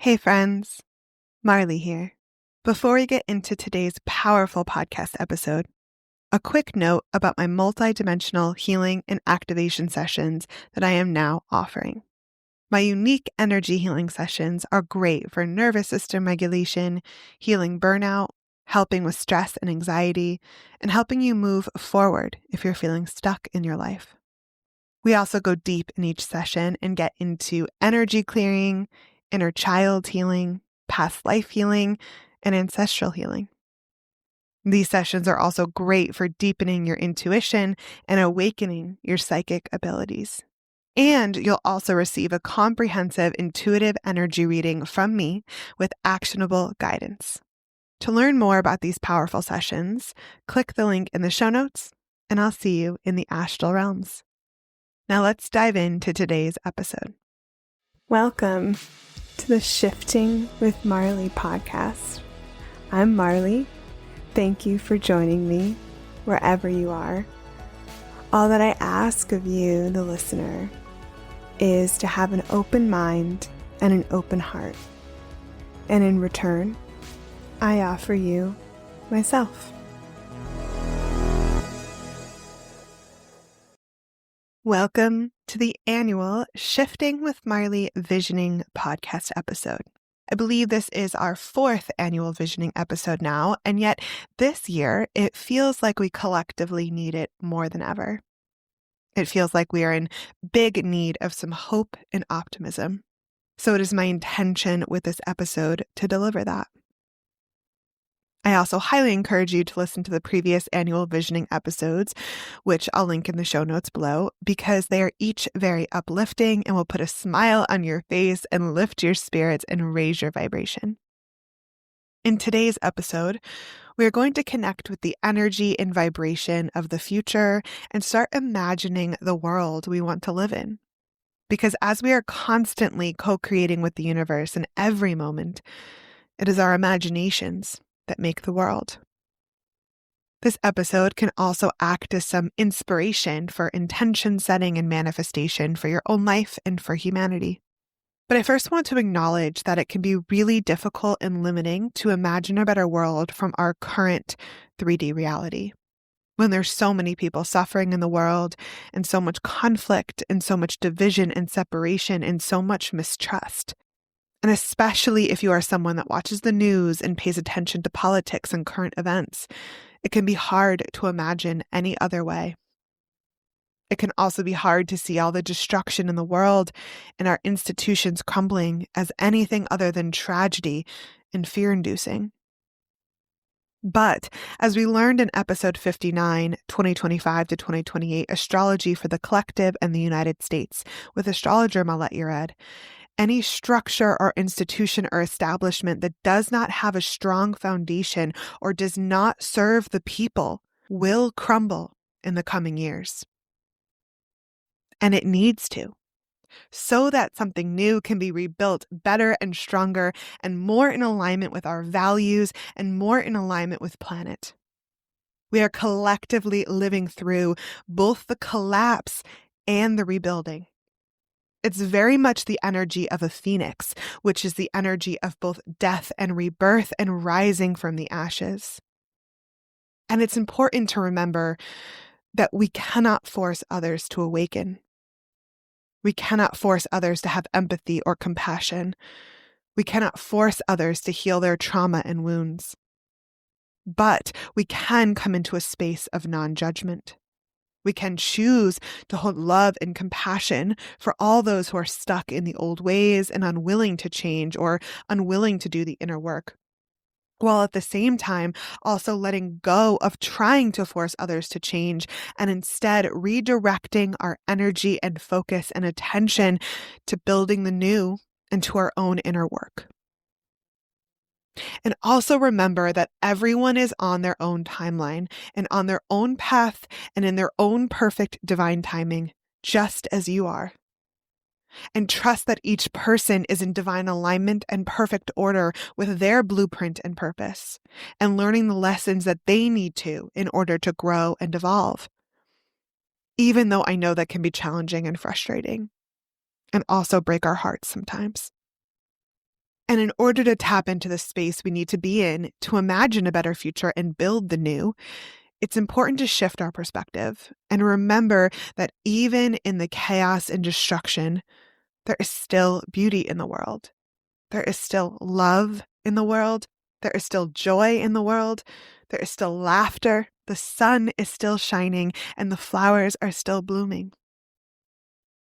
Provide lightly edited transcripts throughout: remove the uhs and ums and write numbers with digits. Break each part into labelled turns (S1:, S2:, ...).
S1: Hey friends, Marlee here. Before we get into today's powerful podcast episode, a quick note about my multidimensional healing and activation sessions that I am now offering. My unique energy healing sessions are great for nervous system regulation, healing burnout, helping with stress and anxiety, and helping you move forward if you're feeling stuck in your life. We also go deep in each session and get into energy clearing, inner child healing, past life healing, and ancestral healing. These sessions are also great for deepening your intuition and awakening your psychic abilities. And you'll also receive a comprehensive intuitive energy reading from me with actionable guidance. To learn more about these powerful sessions, click the link in the show notes, and I'll see you in the astral realms. Now let's dive into today's episode. Welcome to the Shifting with Marlee podcast. I'm Marlee. Thank you for joining me wherever you are. All that I ask of you, the listener, is to have an open mind and an open heart. And in return, I offer you myself. Welcome to the annual Shifting with Marlee Visioning podcast episode. I believe this is our 4th annual visioning episode now, and yet this year it feels like we collectively need it more than ever. It feels like we are in big need of some hope and optimism. So it is my intention with this episode to deliver that. I also highly encourage you to listen to the previous annual visioning episodes, which I'll link in the show notes below, because they are each very uplifting and will put a smile on your face and lift your spirits and raise your vibration. In today's episode, we are going to connect with the energy and vibration of the future and start imagining the world we want to live in. Because as we are constantly co-creating with the universe in every moment, it is our imaginations that make the world. This episode can also act as some inspiration for intention setting and manifestation for your own life and for humanity. But I first want to acknowledge that it can be really difficult and limiting to imagine a better world from our current 3D reality. When there's so many people suffering in the world and so much conflict and so much division and separation and so much mistrust. And especially if you are someone that watches the news and pays attention to politics and current events, it can be hard to imagine any other way. It can also be hard to see all the destruction in the world and our institutions crumbling as anything other than tragedy and fear-inducing. But as we learned in episode 59, 2025 to 2028, Astrology for the Collective and the United States, with astrologer Marlee, any structure or institution or establishment that does not have a strong foundation or does not serve the people will crumble in the coming years. And it needs to, so that something new can be rebuilt better and stronger and more in alignment with our values and more in alignment with planet. We are collectively living through both the collapse and the rebuilding. It's very much the energy of a phoenix, which is the energy of both death and rebirth and rising from the ashes. And it's important to remember that we cannot force others to awaken. We cannot force others to have empathy or compassion. We cannot force others to heal their trauma and wounds. But we can come into a space of non-judgment. We can choose to hold love and compassion for all those who are stuck in the old ways and unwilling to change or unwilling to do the inner work, while at the same time also letting go of trying to force others to change and instead redirecting our energy and focus and attention to building the new and to our own inner work. And also remember that everyone is on their own timeline and on their own path and in their own perfect divine timing, just as you are. And trust that each person is in divine alignment and perfect order with their blueprint and purpose, and learning the lessons that they need to in order to grow and evolve. Even though I know that can be challenging and frustrating, and also break our hearts sometimes. And in order to tap into the space we need to be in to imagine a better future and build the new, it's important to shift our perspective and remember that even in the chaos and destruction, there is still beauty in the world. There is still love in the world. There is still joy in the world. There is still laughter. The sun is still shining and the flowers are still blooming.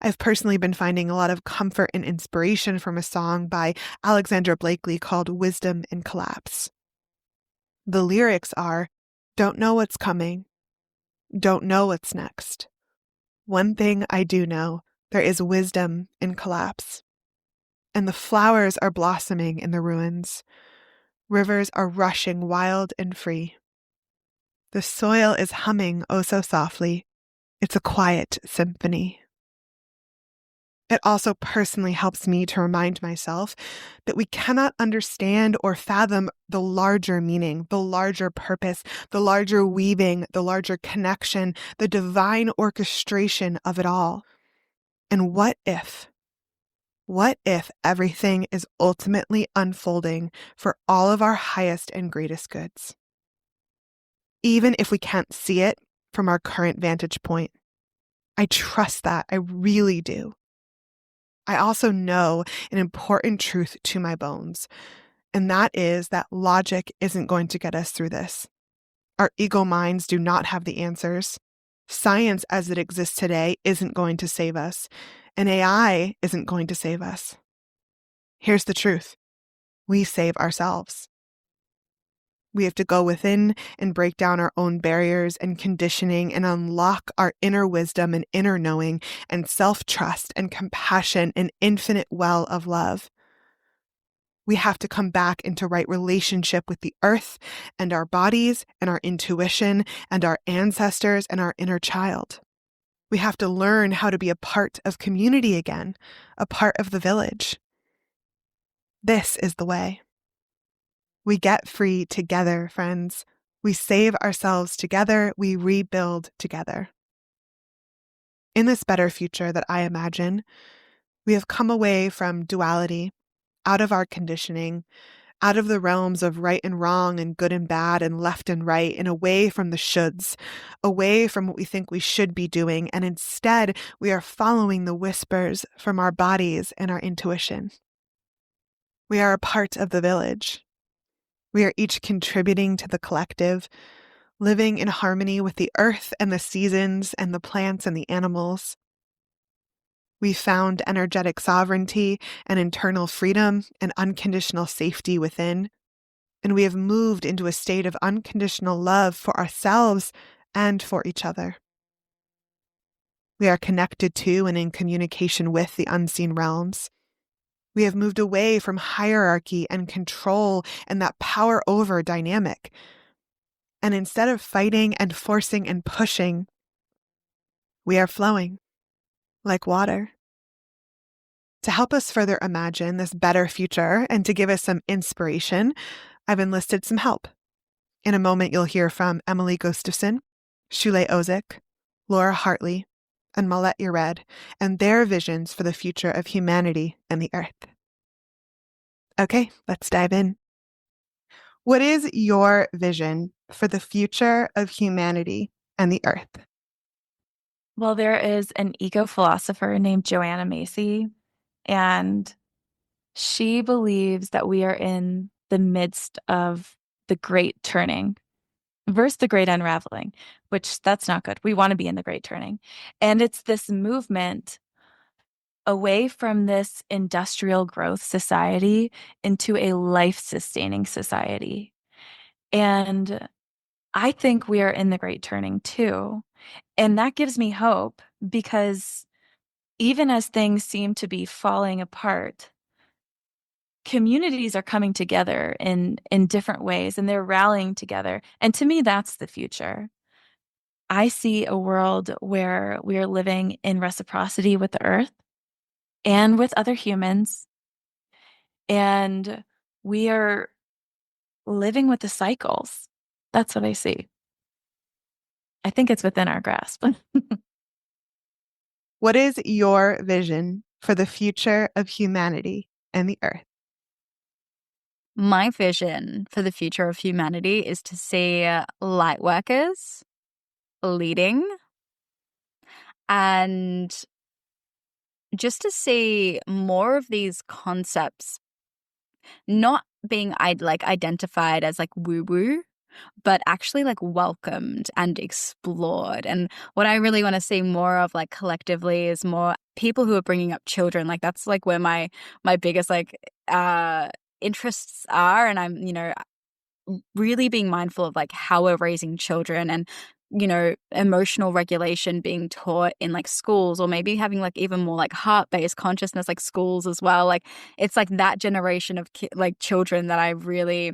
S1: I've personally been finding a lot of comfort and inspiration from a song by Alexandra Blakely called Wisdom in Collapse. The lyrics are, "Don't know what's coming. Don't know what's next. One thing I do know, there is wisdom in collapse. And the flowers are blossoming in the ruins. Rivers are rushing wild and free. The soil is humming oh so softly. It's a quiet symphony." It also personally helps me to remind myself that we cannot understand or fathom the larger meaning, the larger purpose, the larger weaving, the larger connection, the divine orchestration of it all. And what if everything is ultimately unfolding for all of our highest and greatest goods? Even if we can't see it from our current vantage point. I trust that. I really do. I also know an important truth to my bones, and that is that logic isn't going to get us through this. Our ego minds do not have the answers. Science as it exists today isn't going to save us, and AI isn't going to save us. Here's the truth. We save ourselves. We have to go within and break down our own barriers and conditioning and unlock our inner wisdom and inner knowing and self-trust and compassion and infinite well of love. We have to come back into right relationship with the earth and our bodies and our intuition and our ancestors and our inner child. We have to learn how to be a part of community again, a part of the village. This is the way. We get free together, friends. We save ourselves together. We rebuild together. In this better future that I imagine, we have come away from duality, out of our conditioning, out of the realms of right and wrong and good and bad and left and right, and away from the shoulds, away from what we think we should be doing. And instead, we are following the whispers from our bodies and our intuition. We are a part of the village. We are each contributing to the collective, living in harmony with the earth and the seasons and the plants and the animals. We found energetic sovereignty and internal freedom and unconditional safety within, and we have moved into a state of unconditional love for ourselves and for each other. We are connected to and in communication with the unseen realms. We have moved away from hierarchy and control and that power over dynamic. And instead of fighting and forcing and pushing, we are flowing like water. To help us further imagine this better future and to give us some inspiration, I've enlisted some help. In a moment, you'll hear from Emily Gustafson, Shule Ozick, Laura Hartley, and Marlee Yared, and their visions for the future of humanity and the earth. Okay, let's dive in. What is your vision for the future of humanity and the earth?
S2: Well, there is an eco-philosopher named Joanna Macy, and she believes that we are in the midst of the great turning versus the great unraveling, which that's not good. We want to be in the great turning. And it's this movement away from this industrial growth society into a life-sustaining society. And I think we are in the great turning too. And that gives me hope because even as things seem to be falling apart, communities are coming together in different ways and they're rallying together. And to me, that's the future. I see a world where we are living in reciprocity with the earth and with other humans. And we are living with the cycles. That's what I see. I think it's within our grasp.
S1: What is your vision for the future of humanity and the earth?
S3: My vision for the future of humanity is to see light workers leading, and just to see more of these concepts not being identified as like woo woo, but actually like welcomed and explored. And what I really want to see more of like collectively is more people who are bringing up children. Like that's like where my biggest interests are, and I'm really being mindful of like how we're raising children, and emotional regulation being taught in like schools, or maybe having like even more like heart-based consciousness like schools as well. Like it's like that generation of like children that I really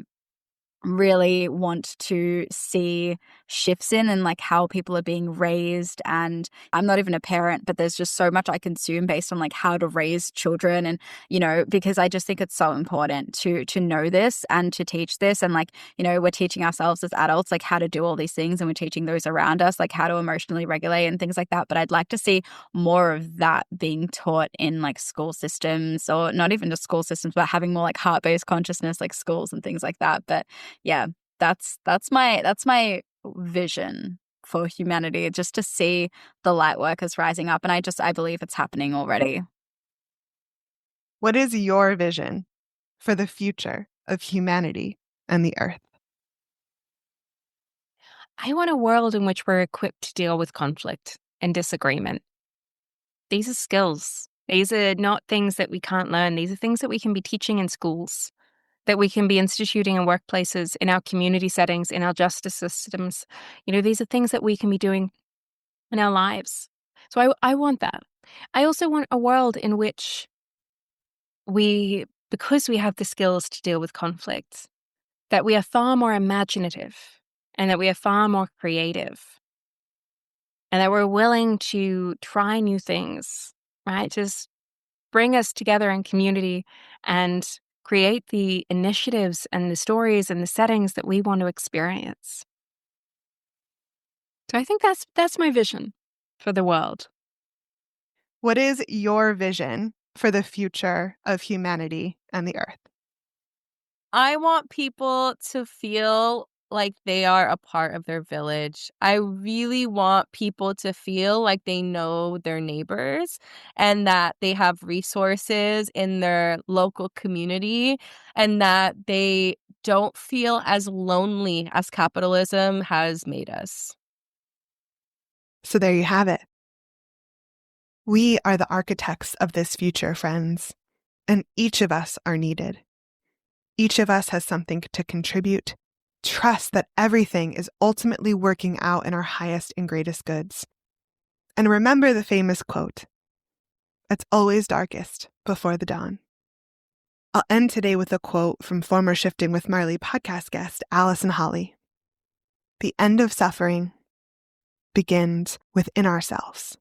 S3: want to see shifts in, and like how people are being raised. And I'm not even a parent, but there's just so much I consume based on like how to raise children. And because I just think it's so important to know this and to teach this. And like we're teaching ourselves as adults like how to do all these things, and we're teaching those around us like how to emotionally regulate and things like that. But I'd like to see more of that being taught in like school systems, or not even just school systems, but having more like heart-based consciousness like schools and things like that. But yeah, that's my vision for humanity, just to see the light workers rising up. And I believe it's happening already.
S1: What is your vision for the future of humanity and the earth?
S4: I want a world in which we're equipped to deal with conflict and disagreement. These are skills. These are not things that we can't learn. These are things that we can be teaching in schools, that we can be instituting in workplaces, in our community settings, in our justice systems. These are things that we can be doing in our lives. So I want that. I also want a world in which because we have the skills to deal with conflict, that we are far more imaginative, and that we are far more creative, and that we're willing to try new things, right? Just bring us together in community and create the initiatives and the stories and the settings that we want to experience. So I think that's my vision for the world.
S1: What is your vision for the future of humanity and the earth?
S5: I want people to feel like they are a part of their village. I really want people to feel like they know their neighbors, and that they have resources in their local community, and that they don't feel as lonely as capitalism has made us.
S1: So there you have it. We are the architects of this future, friends, and each of us are needed. Each of us has something to contribute. Trust that everything is ultimately working out in our highest and greatest goods. And remember the famous quote, "It's always darkest before the dawn." I'll end today with a quote from former Shifting with Marlee podcast guest Allison Holly. "The end of suffering begins within ourselves."